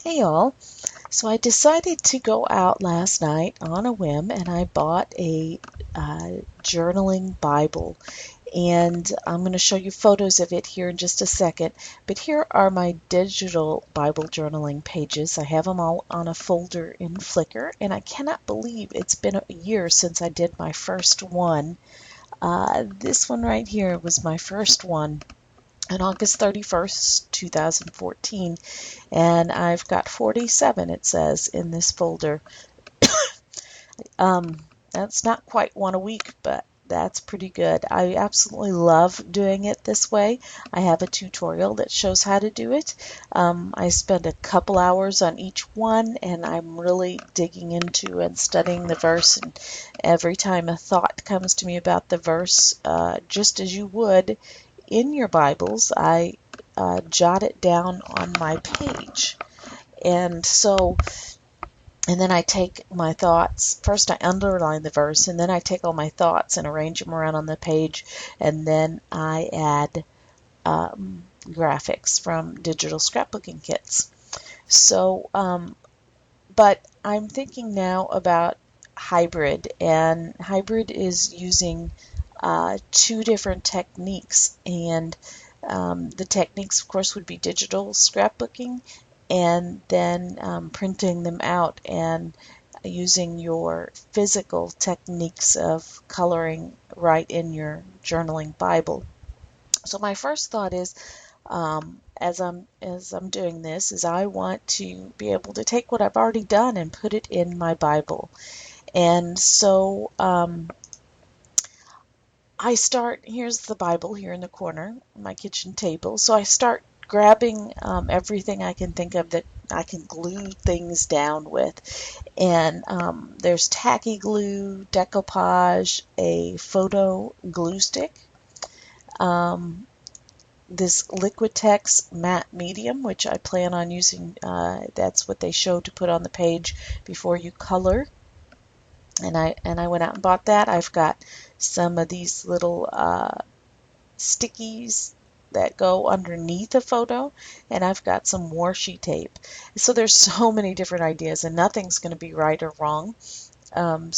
Hey y'all. So I decided to go out last night on a whim and I bought a journaling Bible. And I'm going to show you photos of it here in just a second. But here are my digital Bible journaling pages. I have them all on a folder in Flickr. And I cannot believe it's been a year since I did my first one. This one right here was my first one on August 31st, 2014, and I've got 47, it says, in this folder. Um, that's not quite one a week, but that's pretty good. I absolutely love doing it this way. I have a tutorial that shows how to do it. I spend a couple hours on each one, and I'm really digging into and studying the verse. And every time a thought comes to me about the verse, just as you would in your Bibles, I jot it down on my page. And so, and then I take my thoughts. First, I underline the verse, and then I take all my thoughts and arrange them around on the page, and then I add graphics from digital scrapbooking kits. So, but I'm thinking now about hybrid, and hybrid is using two different techniques, and the techniques, of course, would be digital scrapbooking and then printing them out and using your physical techniques of coloring right in your journaling Bible. So my first thought is, as I'm doing this, is I want to be able to take what I've already done and put it in my Bible. And so I start, here's the Bible here in the corner, my kitchen table. So I start grabbing everything I can think of that I can glue things down with. And there's tacky glue, decoupage, a photo glue stick, this Liquitex matte medium, which I plan on using. That's what they show to put on the page before you color. And I went out and bought that. I've got some of these little stickies that go underneath a photo, and I've got some washi tape. So there's so many different ideas, and nothing's going to be right or wrong. Then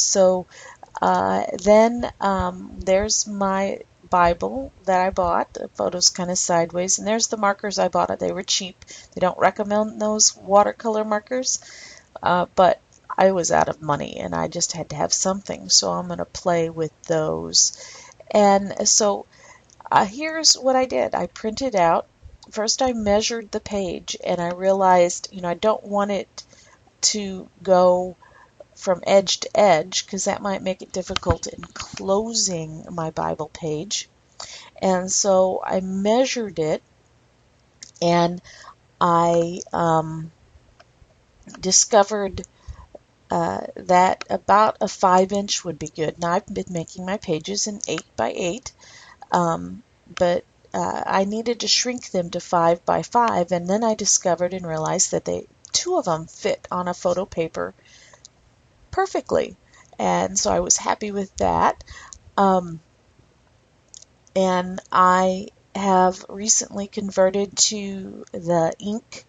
there's my Bible that I bought. The photo's kind of sideways, and there's the markers I bought. They were cheap. They don't recommend those watercolor markers, but I was out of money, and I just had to have something, so I'm going to play with those. And so here's what I did. I printed out. First, I measured the page, and I realized, I don't want it to go from edge to edge because that might make it difficult in closing my Bible page. And so I measured it, and I discovered that about a 5-inch would be good. Now I've been making my pages in 8 by 8, but I needed to shrink them to 5 by 5, and then I discovered and realized that two of them fit on a photo paper perfectly, and so I was happy with that. And I have recently converted to the ink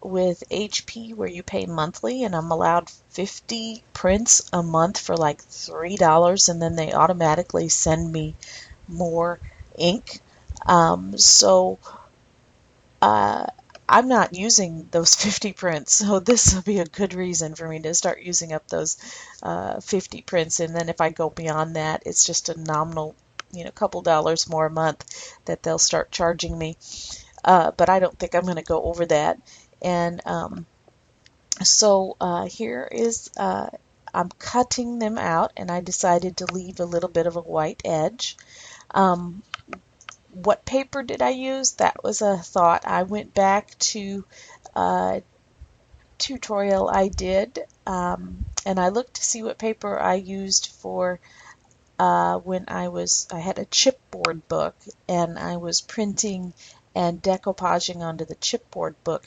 with HP where you pay monthly, and I'm allowed 50 prints a month for like $3, and then they automatically send me more ink. So I'm not using those 50 prints, so this will be a good reason for me to start using up those 50 prints. And then if I go beyond that, it's just a nominal, couple dollars more a month that they'll start charging me. But I don't think I'm going to go over that. And so here is, I'm cutting them out, and I decided to leave a little bit of a white edge. What paper did I use? That was a thought. I went back to a tutorial I did, and I looked to see what paper I used for when I had a chipboard book, and I was printing and decoupaging onto the chipboard book.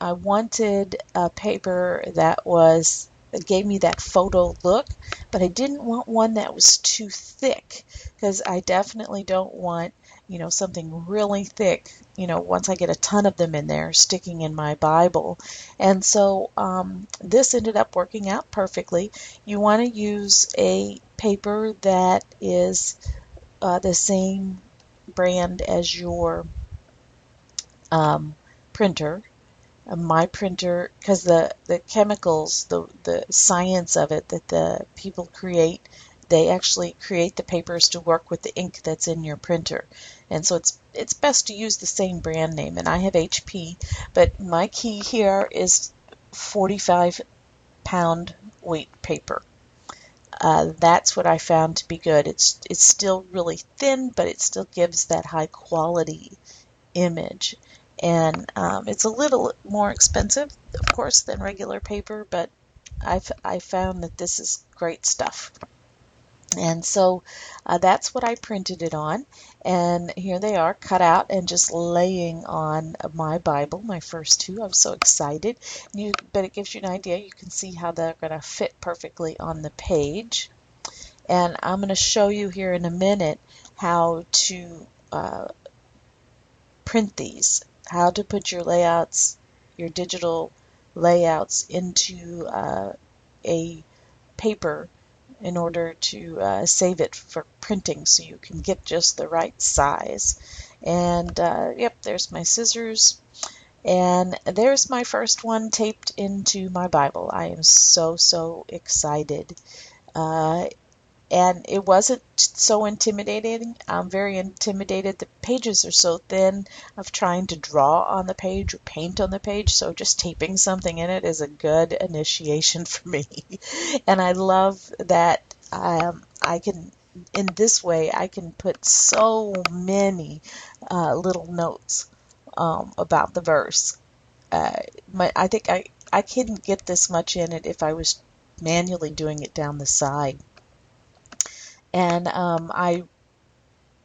I wanted a paper that gave me that photo look, but I didn't want one that was too thick, because I definitely don't want something really thick once I get a ton of them in there, sticking in my Bible. And so this ended up working out perfectly. You want to use a paper that is the same brand as your printer. My printer, because the chemicals, the science of it that the people create, they actually create the papers to work with the ink that's in your printer. And so it's best to use the same brand name. And I have HP, but my key here is 45-pound weight paper. That's what I found to be good. It's still really thin, but it still gives that high quality image. And it's a little more expensive, of course, than regular paper, but I found that this is great stuff. And so that's what I printed it on. And here they are, cut out and just laying on my Bible, my first two. I was so excited. But it gives you an idea. You can see how they're going to fit perfectly on the page. And I'm going to show you here in a minute how to print these, how to put your layouts, your digital layouts into a paper in order to save it for printing so you can get just the right size. And yep, there's my scissors. And there's my first one taped into my Bible. I am so excited. And it wasn't so intimidating. I'm very intimidated. The pages are so thin of trying to draw on the page or paint on the page, so just taping something in it is a good initiation for me. And I love that I can, in this way, I can put so many little notes about the verse. I think I couldn't get this much in it if I was manually doing it down the side. And I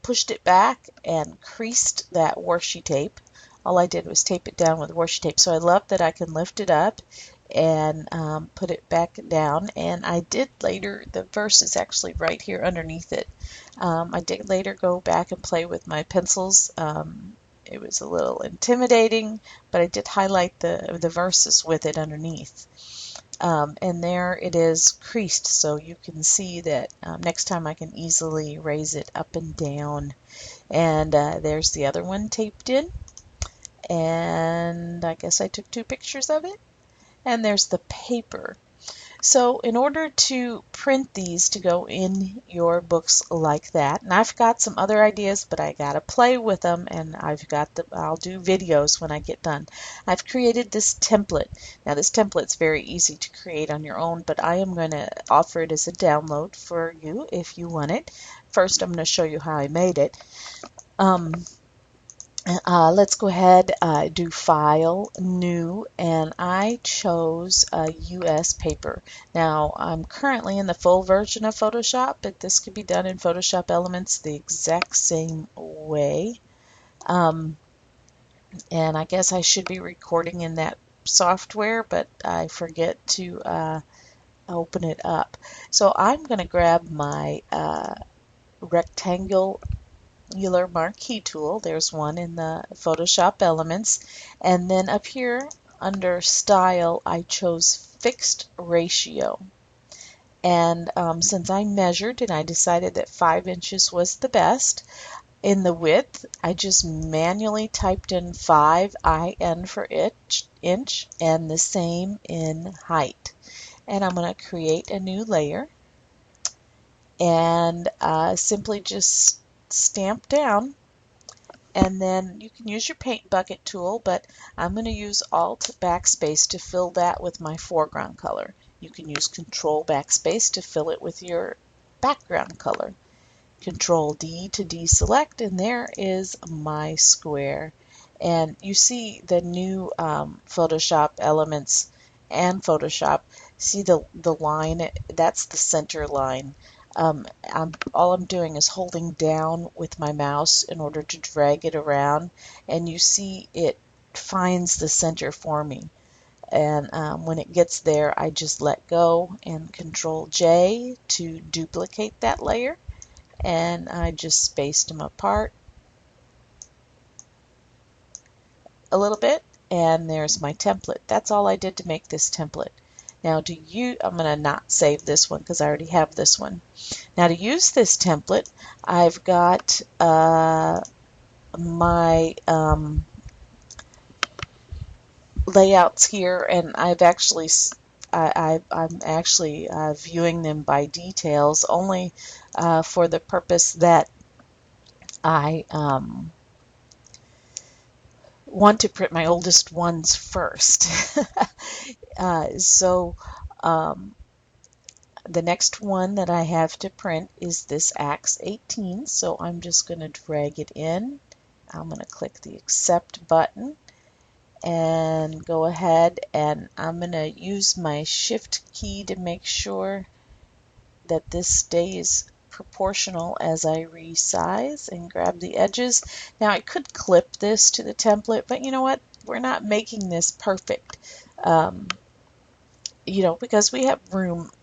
pushed it back and creased that washi tape. All I did was tape it down with washi tape. So I love that I can lift it up and put it back down. And I did later, the verse is actually right here underneath it. I did later go back and play with my pencils. It was a little intimidating, but I did highlight the verses with it underneath. And there it is creased, so you can see that next time I can easily raise it up and down. And there's the other one taped in, and I guess I took two pictures of it. And there's the paper. So in order to print these to go in your books like that, and I've got some other ideas, but I gotta play with them, and I'll do videos when I get done. I've created this template. Now this template's very easy to create on your own, but I am going to offer it as a download for you if you want it. First I'm going to show you how I made it. Let's go ahead, do File, New, and I chose US paper. Now, I'm currently in the full version of Photoshop, but this could be done in Photoshop Elements the exact same way. And I guess I should be recording in that software, but I forget to open it up. So I'm going to grab my rectangular marquee tool. There's one in the Photoshop Elements. And then up here under Style, I chose Fixed Ratio. And since I measured and I decided that 5 inches was the best, in the width, I just manually typed in 5 IN for inch, and the same in height. And I'm going to create a new layer and simply just stamp down, and then you can use your paint bucket tool, but I'm going to use Alt Backspace to fill that with my foreground color. You can use Control Backspace to fill it with your background color. Control D to deselect, and there is my square. And you see the new Photoshop Elements and Photoshop. See the line? That's the center line. All I'm doing is holding down with my mouse in order to drag it around, and you see it finds the center for me. And when it gets there, I just let go and Control J to duplicate that layer, and I just spaced them apart. a little bit, and there's my template. That's all I did to make this template. Now I'm going to not save this one because I already have this one. Now to use this template, I've got my layouts here, and I'm actually viewing them by details only for the purpose that I want to print my oldest ones first. So the next one that I have to print is this Acts 18, so I'm just going to drag it in. I'm going to click the accept button and go ahead, and I'm going to use my shift key to make sure that this stays proportional as I resize and grab the edges. Now I could clip this to the template, but you know what? We're not making this perfect. Because we have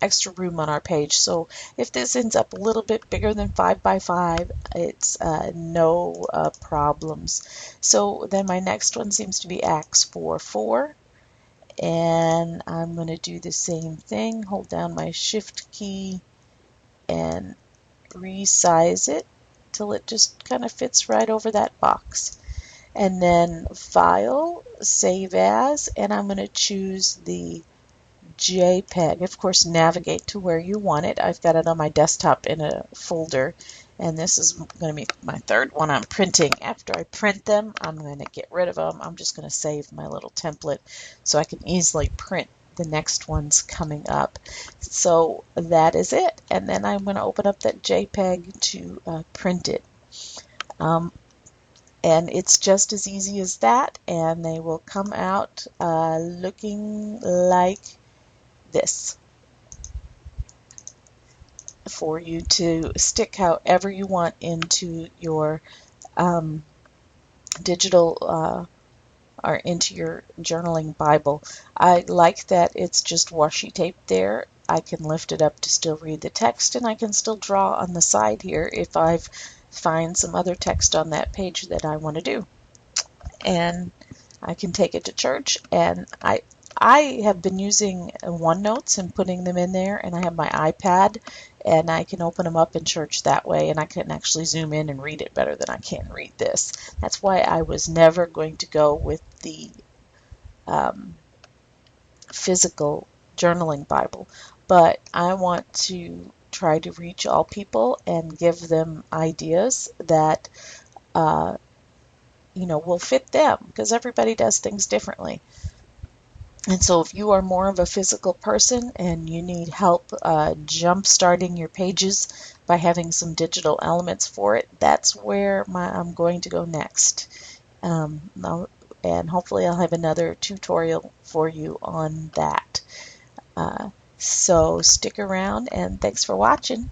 extra room on our page. So if this ends up a little bit bigger than 5 by 5, it's no problems. So then my next one seems to be Acts 4:4. And I'm going to do the same thing, hold down my shift key and resize it till it just kind of fits right over that box. And then File, Save As, and I'm going to choose the JPEG. Of course, navigate to where you want it. I've got it on my desktop in a folder, and this is going to be my third one I'm printing. After I print them, I'm going to get rid of them. I'm just going to save my little template so I can easily print the next ones coming up. So that is it, and then I'm going to open up that JPEG to print it. And it's just as easy as that, and they will come out looking like this for you to stick however you want into your digital or into your journaling Bible. I like that it's just washi tape there. I can lift it up to still read the text, and I can still draw on the side here if I find some other text on that page that I want to do. And I can take it to church, and I have been using OneNotes and putting them in there, and I have my iPad, and I can open them up in church that way, and I can actually zoom in and read it better than I can read this. That's why I was never going to go with the physical journaling Bible, but I want to try to reach all people and give them ideas that will fit them, because everybody does things differently. And so if you are more of a physical person and you need help jump starting your pages by having some digital elements for it, that's where I'm going to go next. And hopefully I'll have another tutorial for you on that. So stick around, and thanks for watching.